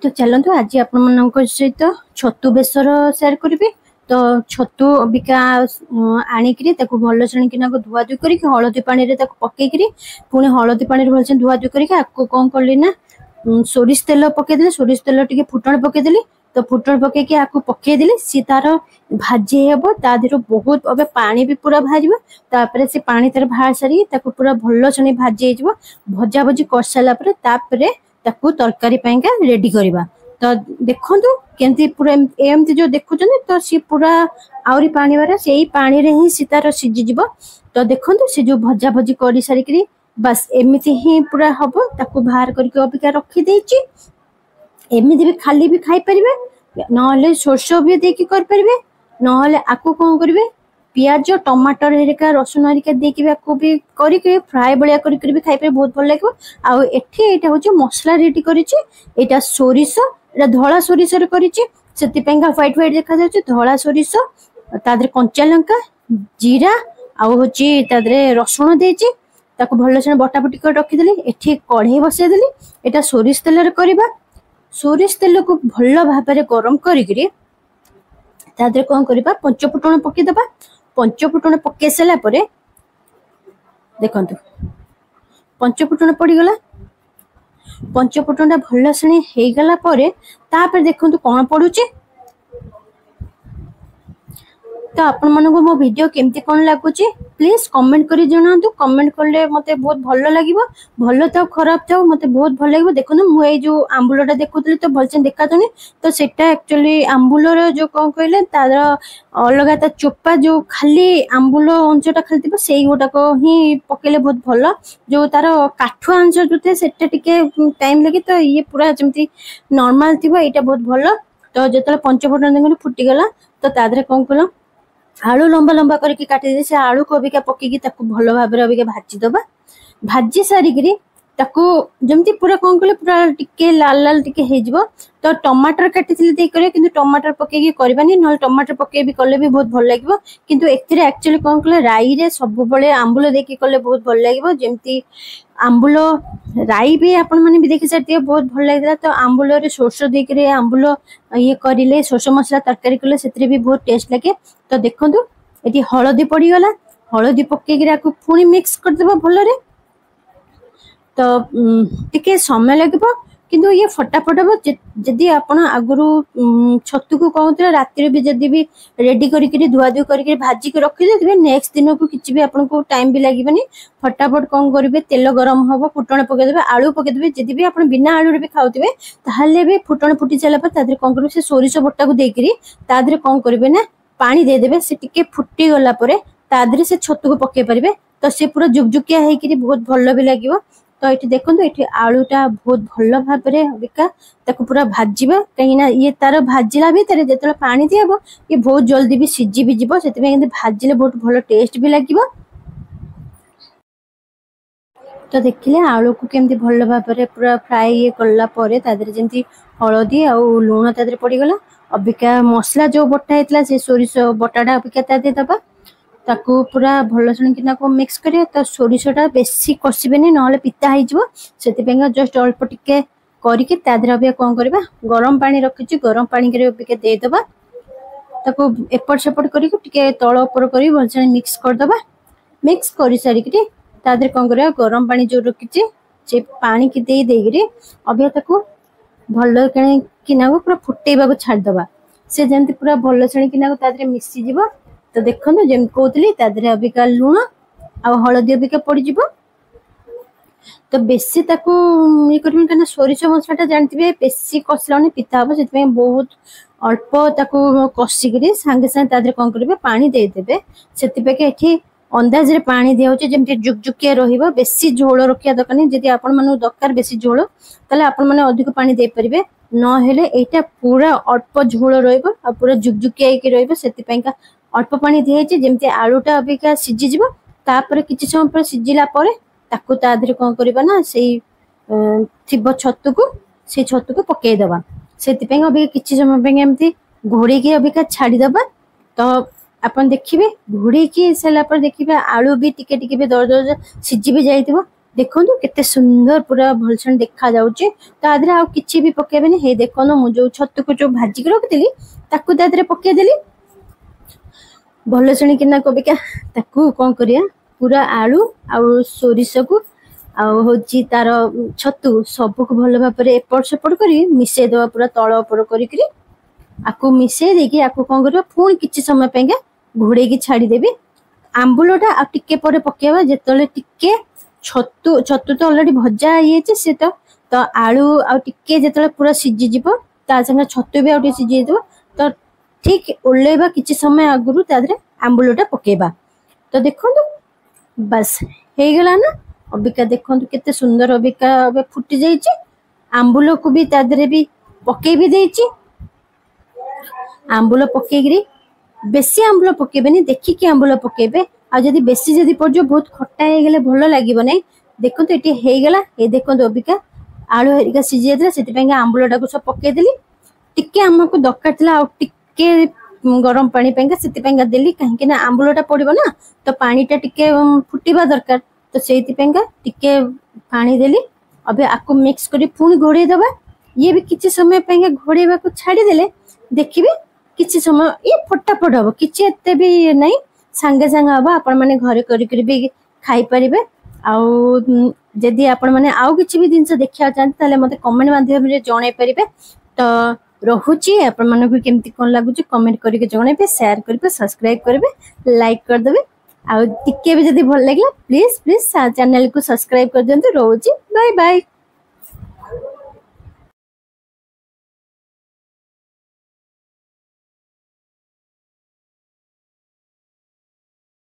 तो चलतु आज आप सहित छतु बेसर सेयार करी। तो छतु अबिका आणिक भल छणिकिना धुआ धुई कर हलदी पानी पकईकि पुणी हलदी पानी भल धुआ धुई कर कौन कली ना सोरिष तेल पकईदे। सोरिष तेल टे फुटण पकईदेली। तो फुटण पकईकि आपको पकईदेली सी तार भाजी हे तादेह बहुत अबे पानी भी पूरा भाजर से पानी तार बाहर सारी पूरा भल छणी भाजी हो भजा भजी कर सारापर तरकारी रेडी करवा। तो देखो केमती पूरा एमती जो देखुं तो सी पूरा आउरी पानी वाला से पानी रे ही सी तार सीझीज। तो देखो से जो भजा भजी कर सारिक बस एमती ही पूरा हम ताकू बाहर करके अबिका रखी एमती भी खाली भी खाई पारे ना सोरष भी देकी कर पारे ना आपको कौन करेंगे पियाज टमाटर हेरिका रसुन हेरिका देकी भी करके फ्राए भाया कर भी खाई पारे बहुत भल लगे। आउ एठी एटा होची मसला रेडी करिछि एटा सोरिष एटा धळा सोरिष रे करिछि सेति व्हाइट व्हाइट देखा जाउछि धळा सोरिष तादरे कंचा लंका जीरा आउ होची तादरे रसुन देछि ताको भल से बटाबटी कर रखीदेली। एठी कढ़ई बसई देली एटा सोरिष तेल रे करबा। सोरिष तेल को भल भाबरे गरम करिकरी तादरे कौन करबा पंचफुटण पकई दबा। पंचफुटण पकई सारा परे देखंतु पंचफुटण पड़ीगला। पंचफुटण भल से हो गला परे तापर देखंतु कौन पड़ुचे। तो आपण मानको मो वीडियो केमती कौन लगुच प्लीज कमेंट करी जणातु। कमेंट करले मते बहुत भल लागिवो भल था खराब था मते बहुत भल लागिवो। देखो मु ए जो आंबुलटा देखुतली तो भलसे देखातुनी तो सेटा एक्चुअली आंबुलर जो कौन कहले तार अलगा ता चोपा जो खाली आंबुल अंशटा खाली थिबो सेई गोटाक ही पकेले बहुत भल। जो तार काठुआ अंश जो थे सेटा टिके टाइम लगे तो ये पूरा जमती नॉर्मल थिबो एटा बहुत भल। तो जेतले पंचफुटन देखो फुटी गला तो तादरे कौन कला आलू लंबा लंबा करके काटी दे से आलू को अबिका पकेकी ताकू भल भाबरे अबिका भाजी दबा। भाजी सारिकरी ताकू जमती पूरा कौन कले पूरा टिके लाल लाल टिके हे जिवो। तो टमाटर काटिथिले दे करे किंतु टमाटर पकेकी करबानी न टमाटर पके भी कले भी बहुत भल लागिवो। किंतु एकरे एक्चुअली कौन कले राई रे सब बळे आंबुल देकी कले बहुत भल लागिवो। जेमती आंबुल राई भी आपण माने भी देखि सकते बहुत भल लागिला। तो आंबुल रे सोरष देकरे आंबुल ये करिले सोरष मसला तरकारी कले सेतरे भी बहुत टेस्ट लागे। तो देखंतु एटी हळदी पड़ी गला हळदी पकेकी राकू पुणी मिक्स कर देबा भल रे। तो टिके समय लगे किंतु ये फटाफट हम जदि आप आगु छतु को कहते राति भी जदि भी रेडी करी धुआ धुई करके भाजी के रखी नेक्स्ट दिन को किसी भी आपको टाइम भी लगे फटाफट कौन करेंगे तेल गरम हम फुटण पकईदे आलू पकईदे जदि भी आप बिना आलू भी खाऊे ताहले भी फुटण फुटी सारापर कौन करेंगे से सोरिष बटा को देकरी तादरे कौन करेंगे ना पानी देदेवे से टिके फुटी गला तादरे से छतु को पकई पारे। तो से पूरा जुकजुकिया होकर बहुत भल भी लगे। तो ये देखो ये आलूटा बहुत भल भाव अबिका पूरा भाजवा कहीं ये तार भाजला भितर जो पानी दिहब ये बहुत जल्दी भी सीझी भी जीव से भाजिले बहुत भल टेस्ट भी लगे। तो देखिले आलू को केमती भल भाव पूरा फ्राए ये कला जमी हलदी आउ लुण तादरे पड़गला। अबिका मसला जो बटा होता से सोरिष बटाटा अबिका तादे दबा ताकू पूरा भल छणिकिना को मिक्स करिया। तो सोरिषटा बेसी कषिबेनी ना पिता हो से जस्ट अल्प टिके करके तादरे अबिका कौन करबा गरम पानी रखी गरम पानी के अबिका देदबा ताकू एपट सेपट करके टिके तल ऊपर कर भल मिक्स करदबा। मिक्स कर सारिक तादरे कौन करबा गरम पानी जो रखी से पानी की दे देगिरी अबिका ताकू भल किना को पूरा फुटेबा को छाड़दबा से जमती पूरा भल छणिकिना को तादरे मिसी जीवो। तो देखो जमी कहती तादरे अबिका लुण आ हलदी अबिका पड़ज। तो बेसी ताकू ये करें क्या सोरिष मसलाटा जानते बेसी कषला पिता हम से बहुत अल्प ताकू कषिकी सांगे सांगे तादरे कौन करेंगे पानी देदेवे से अंदाज रे पानी दिया जमी जुकजुकिया रहा बेसी झोल रखा दरकार नहीं। जदि आपण मन दरकार बेसी झोल ताले आपण माने अधिक पानी दे परिबे नहेले एटा पूरा अल्प झोल रहिबो आ पूरा जुकजुकिया होके रहिबो सेतिपैका अल्प पानी दिया जमी आलूटा अबिका सीझीज तापर किसी समय पर सीझिला परे ताकू तादरे कौन करबा ना से थिबो छतु को पकई दबा से अबिका किसी समय पे एमती घोड़ी के अबिका छाड़ी दबा। तो अपन देखिए घोड़ी की सारा पर देखिए आलू भी टिके टिके भी दर दर सीझी भी जाइथिबो देखो केते सुंदर पूरा भलसन देखा जाउचे तादरे आ किछि भी पकेबेनी हे देखो मु जो छतु को जो भाजी के रखिली ताकू तादरे पके देली भल सुनी किना कबिका ताकू कोन करिया पूरा आलू आ सोरिष को आउ होची तार छतु सब को भल भापरे एपट सेपट करी मिसे दवा पूरा तळ ऊपर करी आकु मिसे देकी आकु कोन करियो पुणी किछि समय पेंगे घोड़े की छाड़ी देबी आंबुलटा आ टिके परे पकेबा जेतले टिके छतु छतु तो ऑलरेडी भजा आइए से तो आलू आ टिके जेतले पूरा सिझी जिवो ता संगे छतु भी आ टिके सिझी जिवो तो ठीक ओल्लेबा किछि समय आगुरु तादरे आंबुलटा पकेबा तो देखो बस हे गला ना अबिका देखो केते सुंदर अबिका अबे फुटी जाइछि आंबुल को भी तादरे भी पके भी देइछि आंबुल पकेगिरी बेसी आंबुल पकेबेनी देखिकी आंबुल पकेबे आ जदी बेसी जदी पड़जो बहुत खट्टा हे गेले भलो लागिबो नै देखो तो एटी हे गेला ए देखो तो अबिका आलू हेरिका सिझी जेतला सेति पेंगा आंबुलटा को सब पके देली टिके हमको दरकार थिला आ टिके गरम पानी पेंगा सेति पेंगा देली काहे कि ना आंबुलटा पड़िबो ना तो पानीटा टिके फुटीबा दरकार तो सेति पेंगा टिके पानी देली अबे आको मिक्स करी पुणी घोड़े दबा ये भी किछि समय पेंगा घोड़ेबा को छाड़ी देले देखिबे किछि समय ये फटाफट हबो किछि एते भी नै संगे संगे हबो आपण माने घरे करी करी भी खाई परिबे आउ जदि आपण माने आउ किछि भी जिंस देखिया चाहते ताले मते कमेंट माध्यम रे जणाई परिबे तो रहुची आपण माने को केमती कोन लागुची कमेंट करी के जणाइबे शेयर करबे सब्सक्राइब करबे लाइक कर देबे आउ टिके भी जदि भल लागला प्लीज प्लीज चैनल को सब्सक्राइब कर दियंतु रहुची बाय बाय।